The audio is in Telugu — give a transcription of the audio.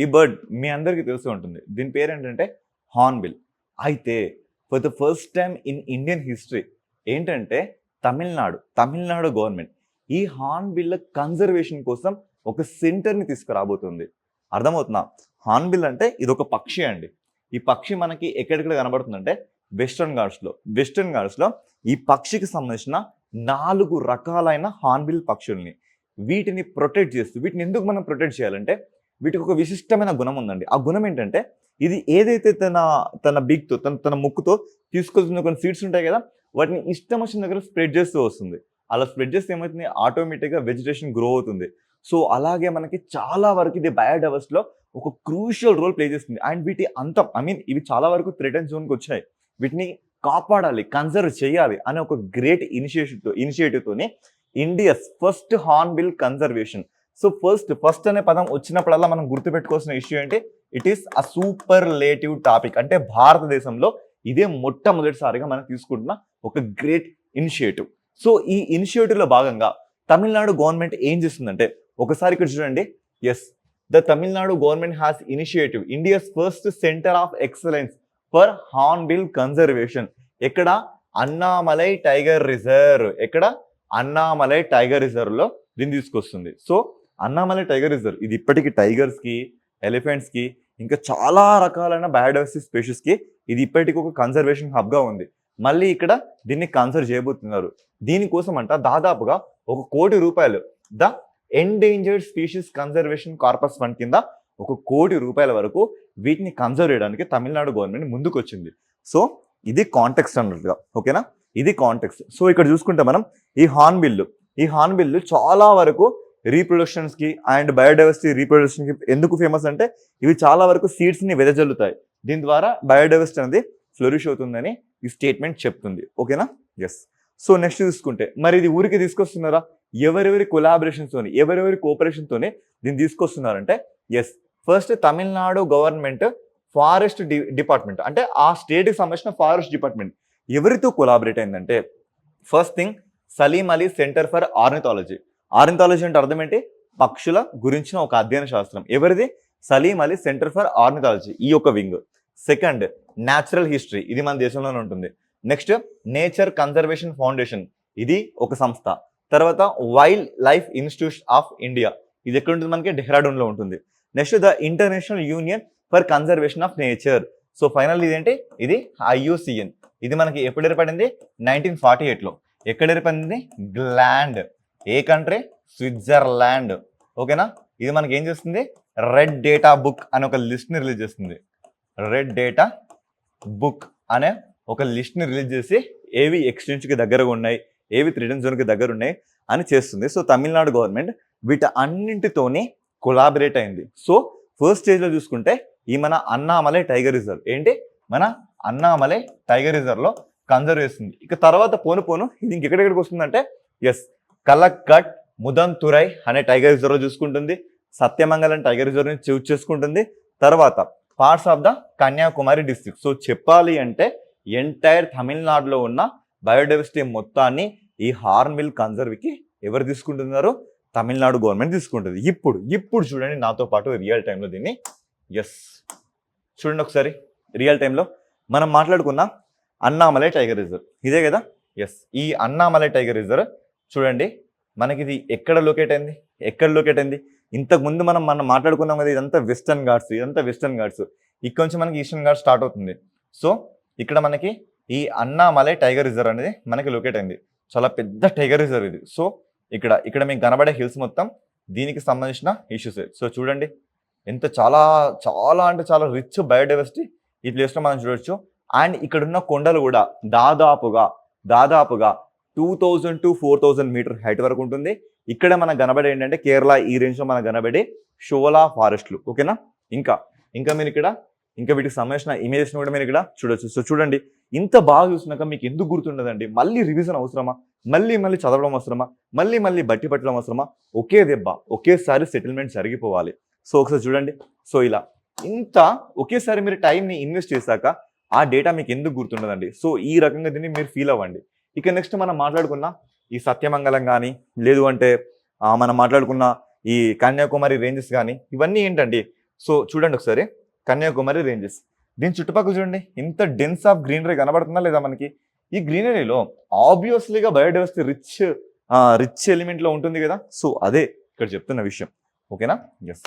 ఈ బర్డ్ మీ అందరికీ తెలిసి ఉంటుంది. దీని పేరేంటంటే హార్న్‌బిల్. అయితే for the first time in Indian history ఏంటంటే తమిళనాడు గవర్నమెంట్ ఈ హార్న్‌బిల్ కన్జర్వేషన్ కోసం ఒక సెంటర్‌ని తీసుకురాబోతుంది. అర్థమవుతుందా? హార్న్‌బిల్ అంటే ఇదొక పక్షి అండి. ఈ పక్షి మనకి ఎక్కడెక్కడ కనబడుతుందంటే వెస్టర్న్ ఘాట్స్‌లో ఈ పక్షికి సంబంధించిన 4 రకాలైన హార్న్‌బిల్ పక్షుల్ని వీటిని ప్రొటెక్ట్ చేస్తూ వీటిని ఎందుకు మనం ప్రొటెక్ట్ చేయాలంటే వీటికి ఒక విశిష్టమైన గుణం ఉందండి. ఆ గుణం ఏంటంటే ఇది ఏదైతే తన బిగ్‌తో తన ముక్కుతో తీసుకెళ్తున్న కొన్ని సీడ్స్ ఉంటాయి కదా! వాటిని ఇష్టం వచ్చిన దగ్గర స్ప్రెడ్ చేస్తూ వస్తుంది. అలా స్ప్రెడ్ చేస్తే ఏమవుతుంది ఆటోమేటిక్‌గా వెజిటేషన్ గ్రో అవుతుంది. సో, అలాగే మనకి చాలా వరకు ఇది బయోడైవర్సిటీలో ఒక క్రూషియల్ రోల్ ప్లే చేస్తుంది. అండ్ వీటి అంతం ఇవి చాలా వరకు థ్రెటన్ జోన్‌కొచ్చాయి. వీటిని కాపాడాలి, కన్జర్వ్ చేయాలి అనే ఒక గ్రేట్ ఇనిషియేటివ్‌తోని India's first hornbill conservation. So, first అనే పదం వచ్చినప్పుడల్లా మనం గుర్తుపెట్టుకోవాల్సిన ఇష్యూ ఏంటి? It is a superlative topic. అంటే భారతదేశంలో ఇదే మొట్టమొదటిసారిగా మనం తీసుకుంటున్న ఒక గ్రేట్ ఇనిషియేటివ్. సో, ఈ ఇనిషియేటివ్‌లో భాగంగా తమిళనాడు గవర్నమెంట్ ఏం చేస్తుందంటే ఒకసారి ఇక్కడ చూడండి. Yes, the Tamil Nadu government has initiative India's first centre of excellence for hornbill conservation. ఎక్కడ? Annamalai tiger reserve. ఎక్కడ? అన్నామలై టైగర్ రిజర్వ్‌లో దీన్ని తీసుకొస్తుంది. సో, అన్నామలై టైగర్ రిజర్వ్ ఇది ఇప్పటికి టైగర్స్‌కి, ఎలిఫెంట్స్‌కి ఇంకా చాలా రకాలైన బయోడైవర్సిటీ స్పెషీస్‌కి ఇది ఇప్పటికి ఒక కన్జర్వేషన్ హబ్‌గా ఉంది. మళ్ళీ ఇక్కడ దీన్ని కన్సర్వ్ చేయబోతున్నారు. దీనికోసం దాదాపుగా ₹1 కోటి the endangered species conservation corpus fund కింద ₹1 కోటి వరకు వీటిని కన్సర్వ్ చేయడానికి తమిళనాడు గవర్నమెంట్ ముందుకొచ్చింది. సో, ఇది కాంటెక్స్ట్ అన్నట్టుగా. ఓకేనా? ఇది కాంటెక్స్ట్. సో, ఇక్కడ చూసుకుంటే మనం ఈ హార్న్‌బిల్ చాలా వరకు రీప్రొడక్షన్స్‌కి అండ్ బయోడైవర్సిటీ రీప్రొడక్షన్‌కి ఎందుకు ఫేమస్ అంటే ఇవి చాలా వరకు సీడ్స్‌ని వెదజల్లుతాయి. దీని ద్వారా బయోడైవర్సిటీ అనేది ఫ్లోరిష్ అవుతుందని ఈ స్టేట్మెంట్ చెప్తుంది. ఓకేనా? యెస్. సో, నెక్స్ట్ చూసుకుంటే మరి ఇది ఊరికి తీసుకొస్తున్నారా? ఎవరెవరి కొలాబరేషన్స్‌తోని, ఎవరెవరి కోఆపరేషన్‌తోని దీన్ని తీసుకొస్తున్నారంటే yes, first Tamil Nadu government forest department అంటే ఆ స్టేట్‌కి సంబంధించిన ఫారెస్ట్ డిపార్ట్మెంట్ ఎవరితో కొలాబరేట్ అయిందంటే first thing Salim Ali centre for ornithology. Ornithology అంటే అర్థం ఏంటి? పక్షుల గురించిన ఒక అధ్యయన శాస్త్రం. ఎవరిది? Salim Ali centre for ornithology ఈ యొక్క వింగ్. సెకండ్ న్యాచురల్ హిస్టరీ ఇది మన దేశంలోనే ఉంటుంది. నెక్స్ట్ నేచర్ కన్జర్వేషన్ ఫౌండేషన్ ఇది ఒక సంస్థ. తర్వాత wild life institute of India ఇది ఎక్కడ ఉంటుంది? మనకి డెహ్రాడూన్లో ఉంటుంది. Next the international union for conservation of nature. So, final ఇదేంటి? ఇది IUCN. ఇది మనకి ఎప్పుడు ఏర్పడింది? 1948లో. ఎక్కడ ఏర్పడింది? గ్లాండ్. ఏ కంట్రీ? స్విట్జర్లాండ్. ఓకేనా? ఇది మనకి ఏం చేస్తుంది? రెడ్ డేటా బుక్ అనే ఒక లిస్ట్ని రిలీజ్ చేస్తుంది. రెడ్ డేటా బుక్ అనే ఒక లిస్ట్ని రిలీజ్ చేసి ఏవి ఎక్స్టెన్షన్కి దగ్గరగా ఉన్నాయి, ఏవి థ్రెటన్ జోన్కి దగ్గర ఉన్నాయి అని చేస్తుంది. సో, తమిళనాడు గవర్నమెంట్ వీటి అన్నింటితోని కొలాబరేట్ అయింది. సో, ఫస్ట్ స్టేజ్లో చూసుకుంటే ఈ మన అన్నామలై టైగర్ రిజర్వ్ ఏంటి? మన అన్నామలై టైగర్ రిజర్వ్లో కన్జర్వ్ చేస్తుంది. ఇక తర్వాత పోను ఇది ఇంకెక్కడెక్కడికి వస్తుందంటే ఎస్, కలక్కట్ ముదంతురై అనే టైగర్ రిజర్వ్ చూసుకుంటుంది. సత్యమంగళం టైగర్ రిజర్వ్ని చూస్ చేసుకుంటుంది. తర్వాత parts of the Kanyakumari district. So, చెప్పాలి అంటే ఎంటైర్ తమిళనాడులో ఉన్న బయోడైవర్సిటీ మొత్తాన్ని ఈ హార్న్‌బిల్ కన్జర్వ్కి ఎవరు తీసుకుంటున్నారు? తమిళనాడు గవర్నమెంట్ తీసుకుంటుంది. ఇప్పుడు చూడండి నాతో పాటు రియల్ టైంలో దీన్ని. ఎస్, చూడండి ఒకసారి రియల్ టైంలో మనం మాట్లాడుకున్న అన్నామలై టైగర్ రిజర్వ్ ఇదే కదా? ఎస్, ఈ అన్నామలై టైగర్ రిజర్వ్ చూడండి మనకి ఇది ఎక్కడ లొకేట్ అయింది? ఇంతకుముందు మనం మాట్లాడుకున్నాం కదా, ఇదంతా వెస్టర్న్ ఘాట్స్. ఇక్కడ నుంచి మనకి ఈస్టర్న్ ఘాట్స్ స్టార్ట్ అవుతుంది. సో, ఇక్కడ మనకి ఈ అన్నామలై టైగర్ రిజర్వ్ అనేది మనకి లొకేట్ అయింది. చాలా పెద్ద టైగర్ రిజర్వ్ ఇది. సో, ఇక్కడ మీకు కనబడే హిల్స్ మొత్తం దీనికి సంబంధించిన ఇష్యూస్. సో, చూడండి ఎంత చాలా అంటే చాలా రిచ్ బయోడైవర్సిటీ ఈ ప్లేస్లో మనం చూడొచ్చు. అండ్ ఇక్కడున్న కొండలు కూడా దాదాపుగా 2000 to 4000 మీటర్ హైట్ వరకు ఉంటుంది. ఇక్కడ మనకు కనబడే ఏంటంటే కేరళ ఈ రేంజ్లో మనకు కనబడే షోలా ఫారెస్ట్లు. ఓకేనా? ఇంకా మీరు ఇక్కడ వీటికి సంబంధించిన ఇమేజెస్ కూడా మీరు ఇక్కడ చూడొచ్చు. సో, చూడండి ఇంత బాగా చూసినాక మీకు ఎందుకు గుర్తుండదండి? మళ్ళీ రివిజన్ అవసరమా? మళ్ళీ చదవడం అవసరమా? మళ్ళీ బట్టి పట్టడం అవసరమా? ఒకే దెబ్బ ఒకేసారి సెటిల్మెంట్ జరిగిపోవాలి. సో, ఒకసారి చూడండి. సో, ఇలా ఇంత ఒకేసారి మీరు టైంని ఇన్వెస్ట్ చేశాక ఆ డేటా మీకు ఎందుకు గుర్తుండదండి? సో, ఈ రకంగా దీన్ని మీరు ఫీల్ అవ్వండి. ఇక నెక్స్ట్ మనం మాట్లాడుకున్న ఈ సత్యమంగళం కానీ లేదు అంటే మనం మాట్లాడుకున్న ఈ కన్యాకుమారి రేంజెస్ కానీ ఇవన్నీ ఏంటండి సో చూడండి ఒకసారి, కన్యాకుమారి రేంజెస్. దీని చుట్టుపక్కల చూడండి, ఇంత డెన్స్ ఆఫ్ గ్రీనరీ కనబడుతుందా లేదా మనకి? ఈ గ్రీనరీలో ఆబ్వియస్లీగా బయోడైవర్సిటీ రిచ్ ఎలిమెంట్లో ఉంటుంది కదా. సో అదే ఇక్కడ చెప్తున్న విషయం. ఓకేనా? ఎస్.